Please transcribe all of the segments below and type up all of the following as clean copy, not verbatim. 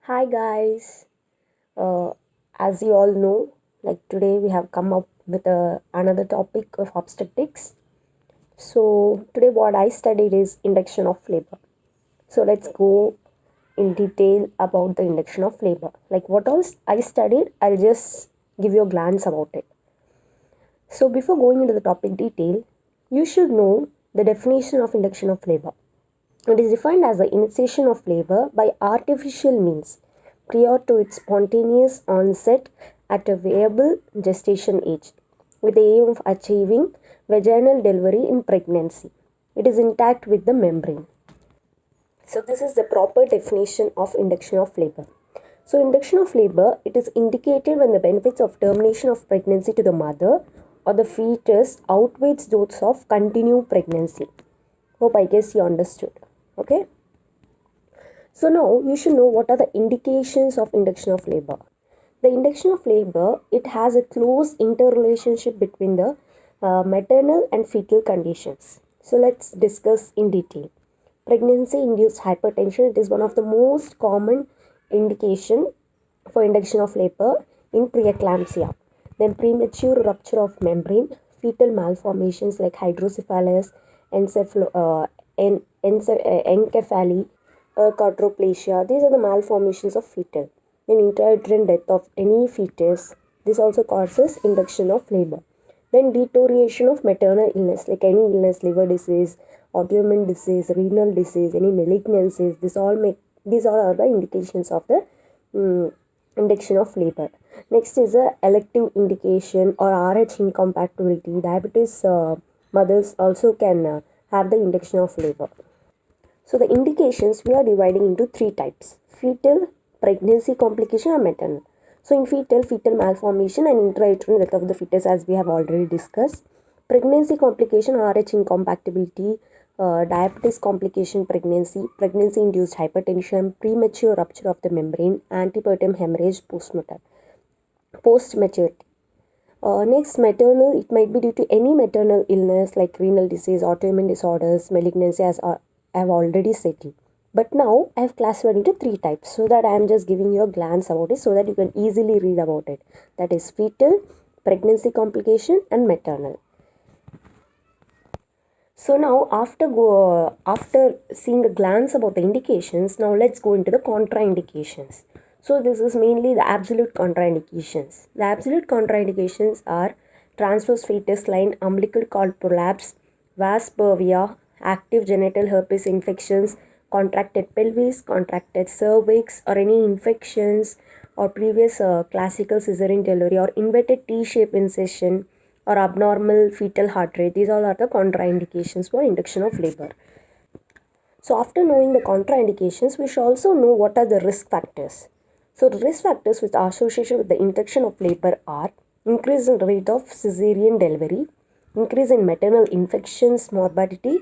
Hi guys. Uh, as you all know, like today we have come up with another topic of obstetrics. So today what I studied is induction of labor. So let's go in detail about the induction of labor. Like what else I studied, I'll just give you a glance about it. So before going into the topic detail, you should know the definition of induction of labor. It is defined as the initiation of labor by artificial means prior to its spontaneous onset at a viable gestation age, with the aim of achieving vaginal delivery in pregnancy. It is intact with the membrane. So this is the proper definition of induction of labor. So induction of labor, it is indicated when the benefits of termination of pregnancy to the mother or the fetus outweighs those of continued pregnancy. Hope I guess you understood. Okay. So now you should know what are the indications of induction of labor. The induction of labor, it has a close interrelationship between the maternal and fetal conditions. So let's discuss in detail. Pregnancy induced hypertension, it is one of the most common indication for induction of labor in preeclampsia. Then premature rupture of membrane, fetal malformations like hydrocephalus, encephaly, achondroplasia. These are the malformations of fetal. Then intrauterine death of any fetus. This also causes induction of labor. Then deterioration of maternal illness, like any illness, liver disease, autoimmune disease, renal disease, any malignancies. These all are the indications of the induction of labor. Next is a elective indication or RH incompatibility. Diabetes mothers also can have the induction of labor. So the indications we are dividing into three types: fetal, pregnancy complication, and maternal. So in fetal malformation and intrauterine death of the fetus, as we have already discussed. Pregnancy complication, RH incompatibility, diabetes complication, pregnancy induced hypertension, premature rupture of the membrane, antepartum hemorrhage, post maturity. Next, maternal, it might be due to any maternal illness like renal disease, autoimmune disorders, malignancy, as I have already said you. But now I have classified into three types so that I am just giving you a glance about it so that you can easily read about it. That is fetal, pregnancy complication, and maternal. So now after seeing a glance about the indications, now let's go into the contraindications. So this is mainly the absolute contraindications. The absolute contraindications are transverse fetus line, umbilical cord prolapse, vas purvia, active genital herpes infections, contracted pelvis, contracted cervix, or any infections or previous classical cesarean delivery or inverted T-shape incision or abnormal fetal heart rate. These all are the contraindications for induction of labor. So after knowing the contraindications, we should also know what are the risk factors. So the risk factors which are associated with the induction of labor are increase in rate of cesarean delivery, increase in maternal infections morbidity,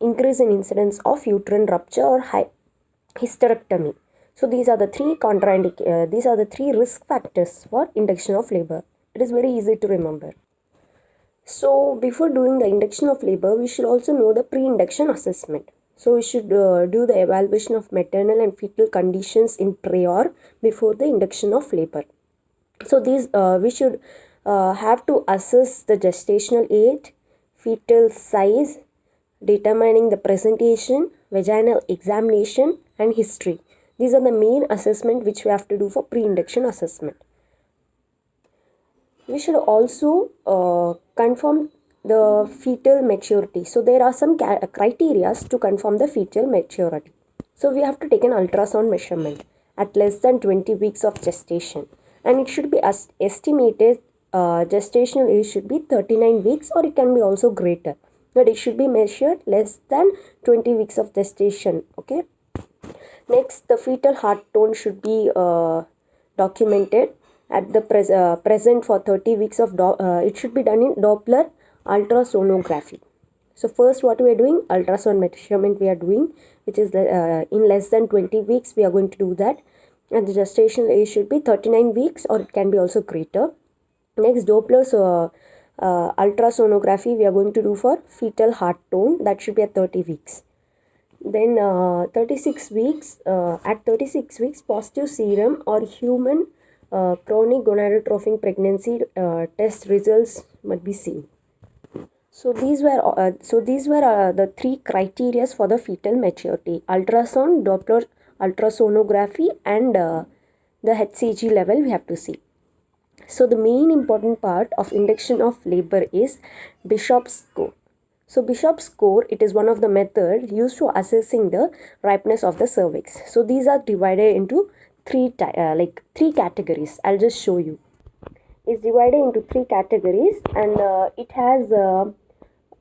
increase in incidence of uterine rupture or hysterectomy. So these are the these are the three risk factors for induction of labor. It is very easy to remember. So before doing the induction of labor, we should also know the pre-induction assessment. So we should do the evaluation of maternal and fetal conditions in prior before the induction of labor. So these we should have to assess the gestational age, fetal size, determining the presentation, vaginal examination, and history. These are the main assessment which we have to do for pre-induction assessment. We should also confirm the fetal maturity. So there are some criteria to confirm the fetal maturity. So we have to take an ultrasound measurement at less than 20 weeks of gestation, and it should be estimated gestational age should be 39 weeks, or it can be also greater, but it should be measured less than 20 weeks of gestation. Okay. Next, the fetal heart tone should be documented at the present for 30 weeks of it should be done in Doppler ultrasonography. So first what we are doing, ultrasound measurement we are doing, which is in less than 20 weeks we are going to do that, and the gestational age should be 39 weeks, or it can be also greater. Next, Doppler ultrasonography we are going to do for fetal heart tone, that should be at 30 weeks. Then 36 weeks, at 36 weeks, positive serum or human chronic gonadotrophic pregnancy test results might be seen. So these were the three criteria for the fetal maturity: ultrasound, Doppler ultrasonography, and the HCG level we have to see. So the main important part of induction of labor is Bishop's score. So Bishop's score, it is one of the methods used for assessing the ripeness of the cervix. So these are divided into three categories. I'll just show you. It's divided into three categories, and it has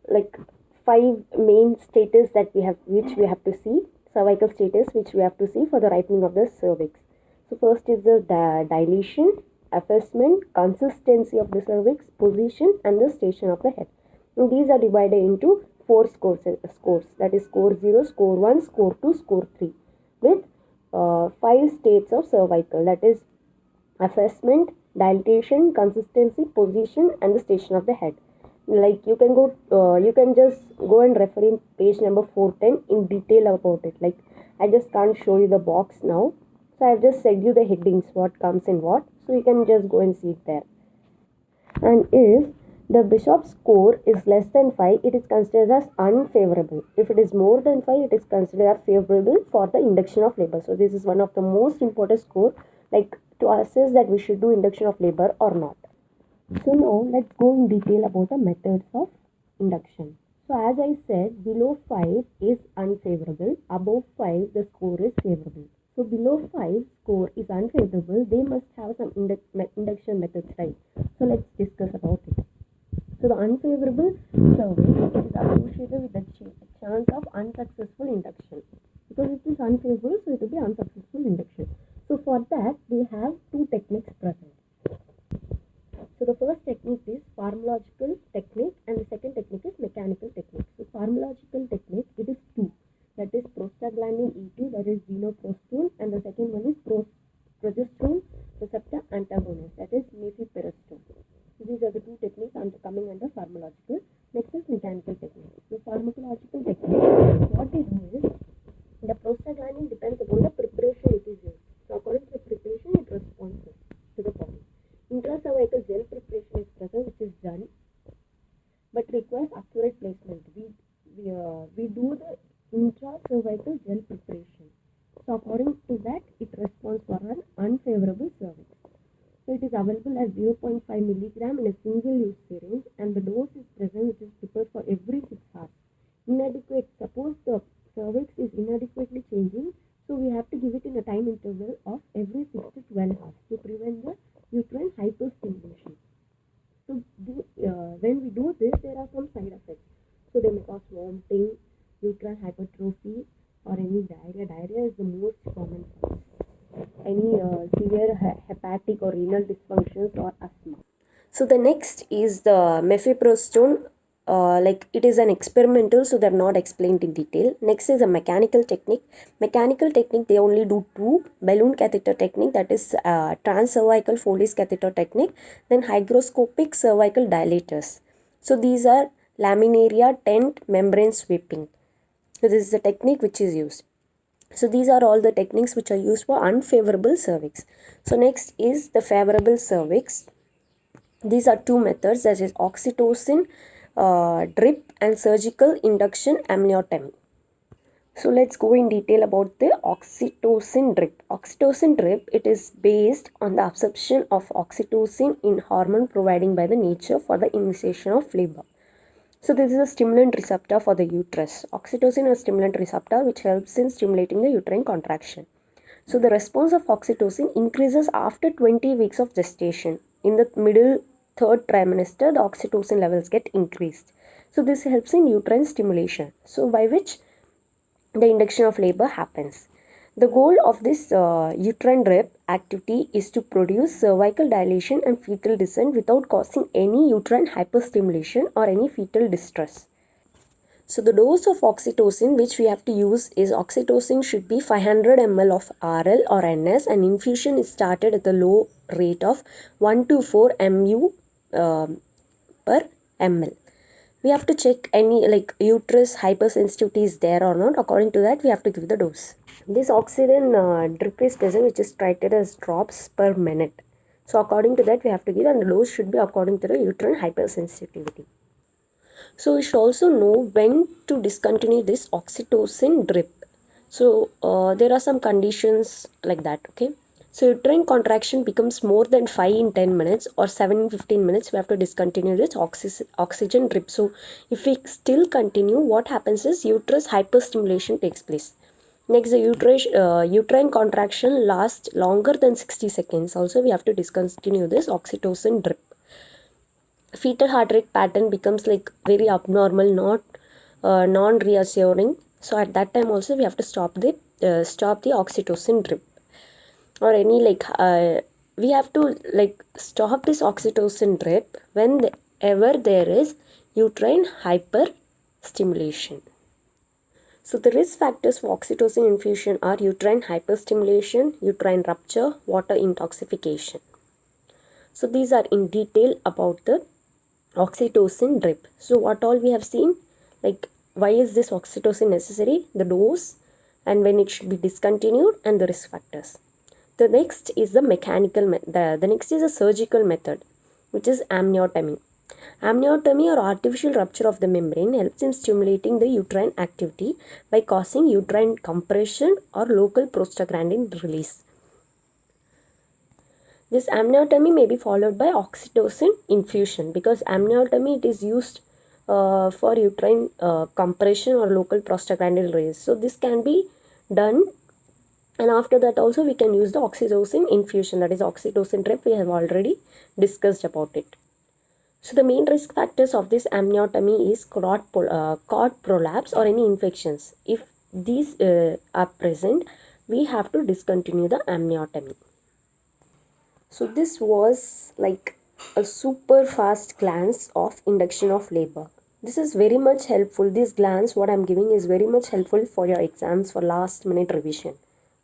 like five main status that which we have to see. Cervical status which we have to see for the ripening of the cervix. So first is the dilation, effacement, consistency of the cervix, position, and the station of the head. Now these are divided into four scores. That is score 0, score 1, score 2, score 3, with five states of cervical. That is effacement, dilatation, consistency, position, and the station of the head. Like you can just go and refer in page number 410 in detail about it. Like I just can't show you the box now, so I've just said you the headings, what comes in what, so you can just go and see it there. And if the Bishop's score is less than 5, it is considered as unfavorable. If it is more than 5, it is considered as favorable for the induction of labor. So this is one of the most important score, like to assess that we should do induction of labor or not. So now let's go in detail about the methods of induction. So as I said, below 5 is unfavorable, above 5 the score is favorable. So below 5 score is unfavorable, they must have some induction methods, right? So let's discuss about it. So the unfavorable cervix is associated with the chance of unsuccessful induction. Because it is unfavorable, so it will be unsuccessful induction. So for that, we have two techniques present. So the first technique is pharmacological technique and the second technique is mechanical technique. So pharmacological technique, it is two. That is prostaglandin E2, that is dinoprostone, and the second one is progesterone receptor antagonist, that is mifepristone. So these are the two techniques coming under pharmacological. Next is mechanical technique. So pharmacological technique, what they do is the prostaglandin depends upon the preparation it is used. So according to the preparation, it responds to the body. Intracervical gel preparation is present, which is done, but requires accurate placement. We do the intracervical gel preparation. So according to that, it responds for an unfavorable cervix. So it is available as 0.5 milligram in a single-use syringe, and the dose is present, which is prepared for every 6 hours. Inadequate. Suppose the cervix is inadequately changing, so we have to give it in a time interval of every 6 to 12 hours to prevent the uterine hyperstimulation. So when we do this, there are some side effects. So they may cause vomiting, uterine hypertrophy, or any diarrhea. Diarrhea is the most common cause. Any severe hepatic or renal dysfunctions or asthma. So the next is the mifepristone. Like it is an experimental, so they're not explained in detail. Next is a mechanical technique. Mechanical technique, they only do two: balloon catheter technique, that is transcervical Foley's catheter technique, then hygroscopic cervical dilators. So these are laminaria, tent, membrane sweeping. So this is the technique which is used. So these are all the techniques which are used for unfavorable cervix. So next is the favorable cervix. These are two methods, that is oxytocin drip and surgical induction amniotomy. So let's go in detail about the oxytocin drip. Oxytocin drip, it is based on the absorption of oxytocin in hormone providing by the nature for the initiation of labor. So this is a stimulant receptor for the uterus. Oxytocin is a stimulant receptor which helps in stimulating the uterine contraction. So the response of oxytocin increases after 20 weeks of gestation. In the middle third trimester, the oxytocin levels get increased. So this helps in uterine stimulation, so by which the induction of labor happens. The goal of this uterine drip activity is to produce cervical dilation and fetal descent without causing any uterine hyperstimulation or any fetal distress. So the dose of oxytocin which we have to use is oxytocin should be 500 ml of RL or NS, and infusion is started at the low rate of 1 to 4 mu per ml. we have to check any like uterus hypersensitivity is there or not. According to that, we have to give the dose. This oxygen drip is present, which is treated as drops per minute. So according to that, we have to give, and the dose should be according to the uterine hypersensitivity. So we should also know when to discontinue this oxytocin drip. So there are some conditions like that, okay. So uterine contraction becomes more than 5 in 10 minutes or 7 in 15 minutes, we have to discontinue this oxygen drip. So if we still continue, what happens is uterus hyperstimulation takes place. Next, the uterine contraction lasts longer than 60 seconds. Also, we have to discontinue this oxytocin drip. Fetal heart rate pattern becomes like very abnormal, not non-reassuring. So at that time also we have to stop the oxytocin drip, or any we have to like stop this oxytocin drip whenever there is uterine hyperstimulation. So the risk factors for oxytocin infusion are uterine hyperstimulation, uterine rupture, water intoxication. So these are in detail about the oxytocin drip. So what all we have seen, like why is this oxytocin necessary, the dose, and when it should be discontinued, and the risk factors. The next is the mechanical the next is a surgical method, which is amniotomy. Amniotomy or artificial rupture of the membrane helps in stimulating the uterine activity by causing uterine compression or local prostaglandin release. This amniotomy may be followed by oxytocin infusion, because amniotomy it is used for uterine compression or local prostaglandin release. So this can be done, and after that also we can use the oxytocin infusion, that is oxytocin drip. We have already discussed about it. So the main risk factors of this amniotomy is cord prolapse or any infections. If these are present, we have to discontinue the amniotomy. So this was like a super fast glance of induction of labor. This is very much helpful. This glance what I am giving is very much helpful for your exams, for last minute revision,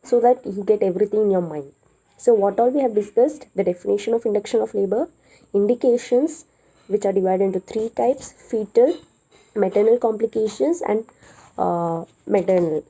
so that you get everything in your mind. So what all we have discussed: the definition of induction of labor, indications which are divided into 3 types: fetal, maternal complications, and maternal.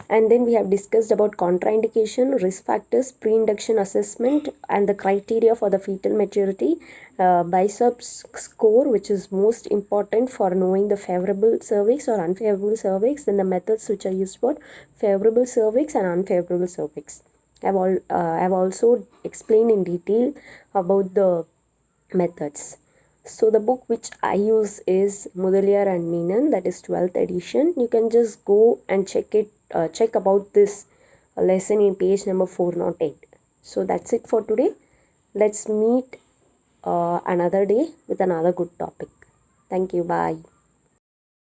And then we have discussed about contraindication, risk factors, pre-induction assessment, and the criteria for the fetal maturity, biceps score, which is most important for knowing the favorable cervix or unfavorable cervix, then the methods which are used for favorable cervix and unfavorable cervix. I've also explained in detail about the methods. So the book which I use is Mudaliar and Menon, that is 12th edition. You can just go and check about this lesson in page number 408. So that's it for today. Let's meet another day with another good topic. Thank you. Bye.